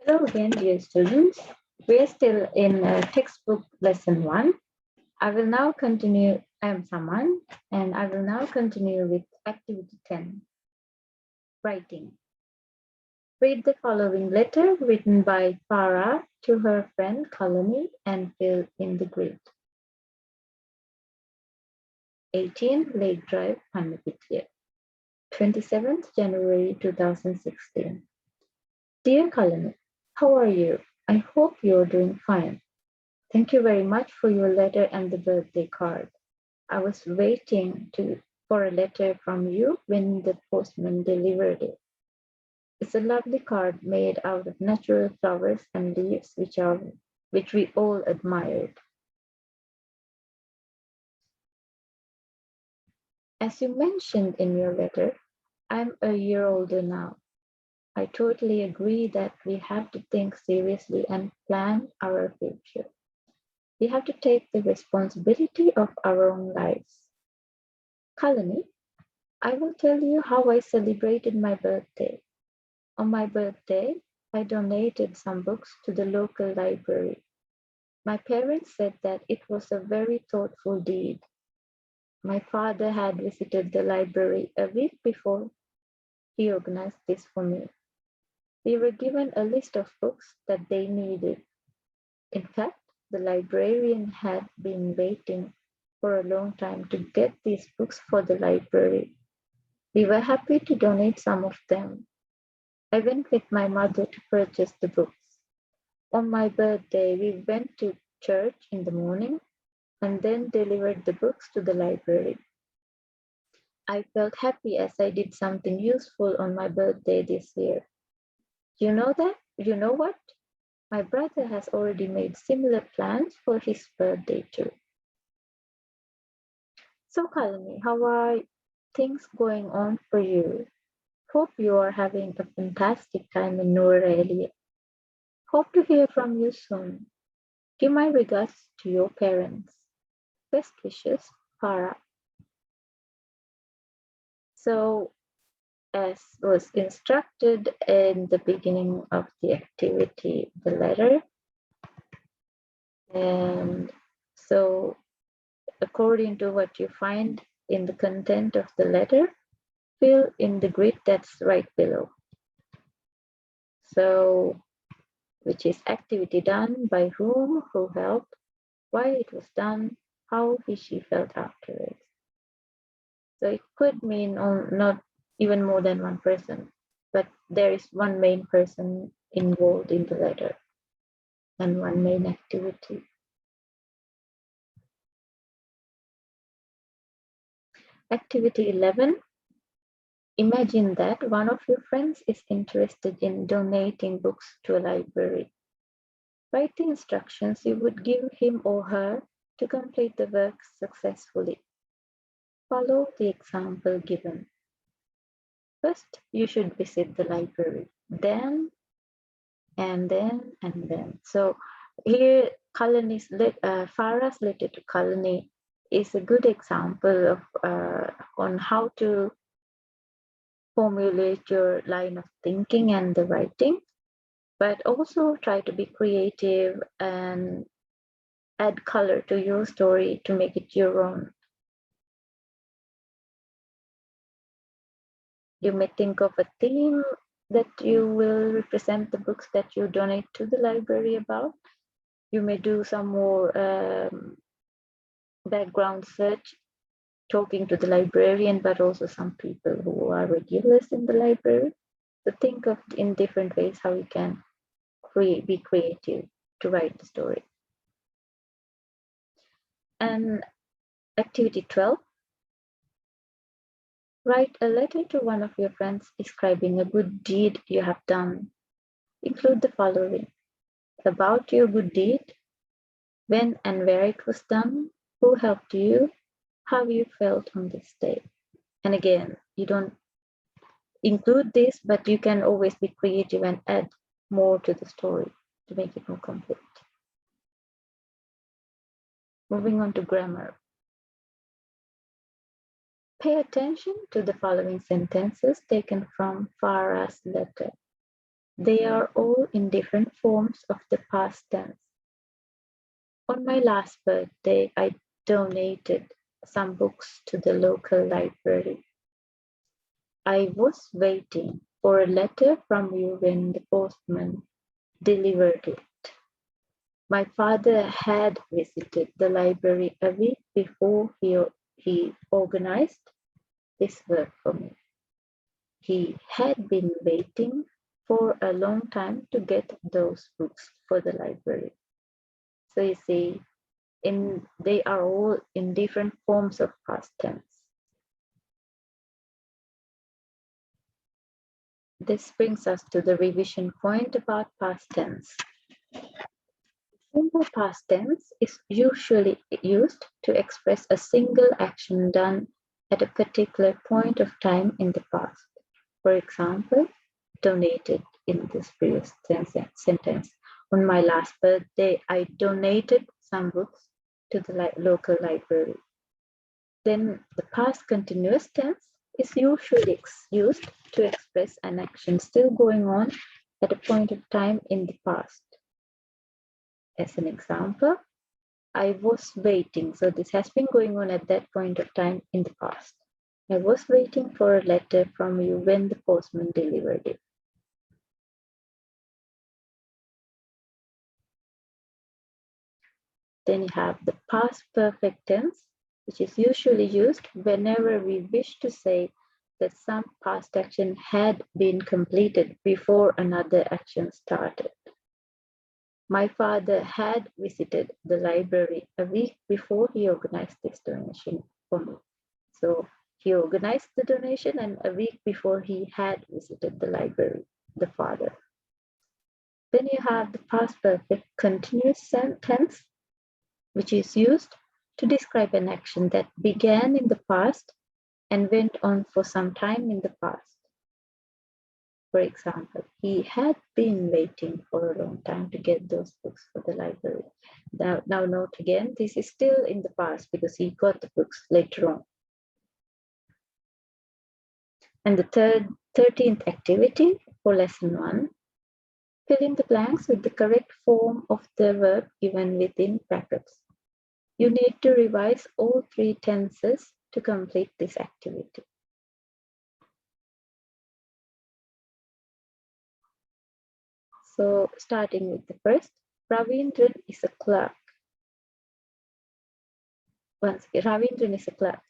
Hello again, dear students. We are still in textbook lesson 1. I will now continue. I am Saman, and I will now continue with activity 10, writing. Read the following letter written by Farah to her friend Kalani and fill in the grid. 18 Lake Drive, Panipitya, 27th January 2016. Dear Kalani, how are you? I hope you are doing fine. Thank you very much for your letter and the birthday card. I was waiting for a letter from you when the postman delivered it. It's a lovely card made out of natural flowers and leaves which we all admired. As you mentioned in your letter, I'm a year older now. I totally agree that we have to think seriously and plan our future. We have to take the responsibility of our own lives. Kalani, I will tell you how I celebrated my birthday. On my birthday, I donated some books to the local library. My parents said that it was a very thoughtful deed. My father had visited the library a week before he organized this for me. We were given a list of books that they needed. In fact, the librarian had been waiting for a long time to get these books for the library. We were happy to donate some of them. I went with my mother to purchase the books. On my birthday, we went to church in the morning and then delivered the books to the library. I felt happy as I did something useful on my birthday this year. You know that? You know what? My brother has already made similar plans for his birthday too. So, Kalani, how are things going on for you? Hope you are having a fantastic time in Noor. Hope to hear from you soon. Give my regards to your parents. Best wishes, Farah. So, as was instructed in the beginning of the activity, the letter, and so according to what you find in the content of the letter, fill in the grid that's right below. So, which is activity done, by whom, who helped, why it was done, how she felt afterwards. So it could mean not even more than one person, but there is one main person involved in the letter and one main activity. Activity 11. Imagine that one of your friends is interested in donating books to a library. Write the instructions you would give him or her to complete the work successfully. Follow the example given. First, you should visit the library. Then, and then, and then. So here, Farah's letter to Kalani is a good example of on how to formulate your line of thinking and the writing, but also try to be creative and add color to your story to make it your own. You may think of a theme that you will represent the books that you donate to the library about. You may do some more background search, talking to the librarian, but also some people who are regulars in the library. So think of in different ways how you can be creative to write the story. And activity 12, write a letter to one of your friends describing a good deed you have done. Include the following: about your good deed, when and where it was done, who helped you, how you felt on this day. And again, you don't include this, but you can always be creative and add more to the story to make it more complete. Moving on to grammar. Pay attention to the following sentences taken from Farah's letter. They are all in different forms of the past tense. On my last birthday, I donated some books to the local library. I was waiting for a letter from you when the postman delivered it. My father had visited the library a week before he organized this work for me. He had been waiting for a long time to get those books for the library. So you see, they are all in different forms of past tense. This brings us to the revision point about past tense. Simple past tense is usually used to express a single action done at a particular point of time in the past. For example, donated in this previous sentence. On my last birthday, I donated some books to the local library. Then the past continuous tense is usually used to express an action still going on at a point of time in the past. As an example, I was waiting. So this has been going on at that point of time in the past. I was waiting for a letter from you when the postman delivered it. Then you have the past perfect tense, which is usually used whenever we wish to say that some past action had been completed before another action started. My father had visited the library a week before he organized this donation for me. So he organized the donation, and a week before he had visited the library, the father. Then you have the past perfect continuous tense, which is used to describe an action that began in the past and went on for some time in the past. For example, he had been waiting for a long time to get those books for the library. Now note again, this is still in the past because he got the books later on. And the 13th activity for lesson 1, fill in the blanks with the correct form of the verb given within brackets. You need to revise all 3 tenses to complete this activity. So starting with the first, Ravindran is a clerk. Once again, Ravindran is a clerk.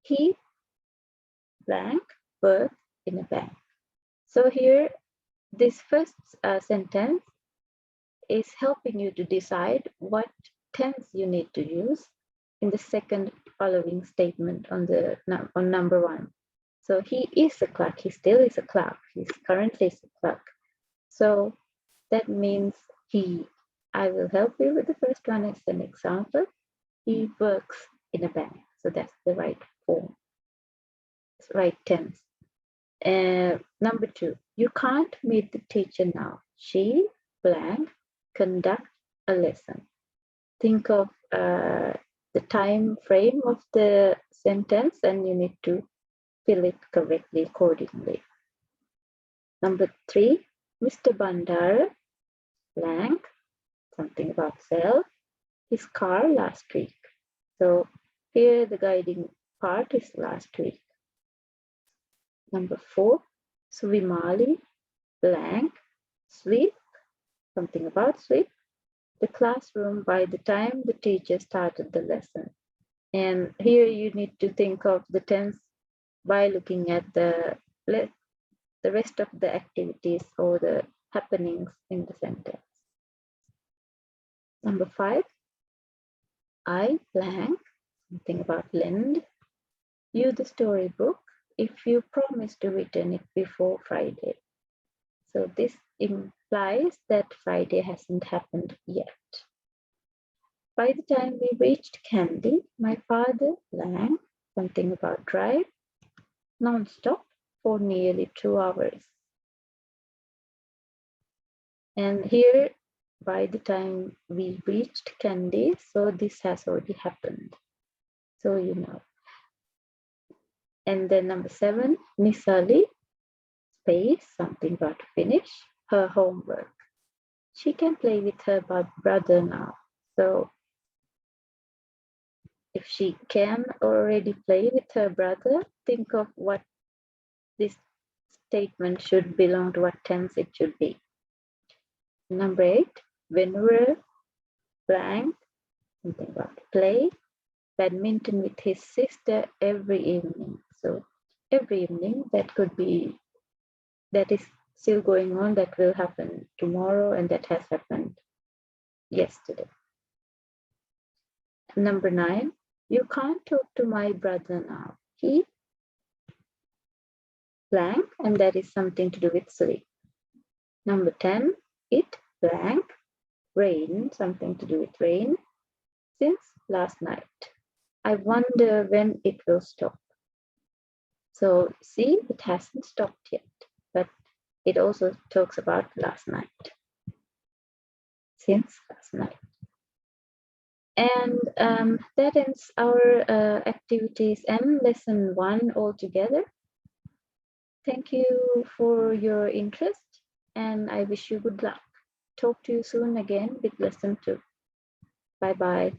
He blank worked in a bank. So here, this first sentence is helping you to decide what tense you need to use in the second following statement on number 1. So he is a clerk. He still is a clerk. He's currently a clerk. So that means I will help you with the first one as an example. He works in a bank. So that's the right form, right tense. Number 2, you can't meet the teacher now. She blank conduct a lesson. Think of the time frame of the sentence and you need to fill it correctly accordingly. Number 3, Mr. Bandara blank, something about sell his car last week. So here the guiding part is last week. Number 4, Suvimali blank, sweep, something about sweep the classroom by the time the teacher started the lesson. And here you need to think of the tense by looking at the rest of the activities or the happenings in the sentence. Number 5, I blank, something about lend you the storybook if you promise to return it before Friday. So this implies that Friday hasn't happened yet. By the time we reached Kandy, my father blank, something about drive, non-stop for nearly 2 hours. And here, by the time we reached Kandy, so this has already happened. So you know. And then number 7, Nisali, space, something about to finish, her homework. She can play with her brother now. So if she can already play with her brother, think of what this statement should belong to, what tense it should be. Number 8, whenever blank, something about play badminton with his sister every evening. So every evening, that could be, that is still going on, that will happen tomorrow, and that has happened yesterday. Number 9, you can't talk to my brother now. He blank, and that is something to do with sleep. Number 10, it blank, rain, something to do with rain, since last night. I wonder when it will stop. So see, it hasn't stopped yet, but it also talks about last night, since last night. And that ends our activities and lesson 1 altogether. Thank you for your interest, and I wish you good luck. Talk to you soon again with lesson 2. Bye-bye.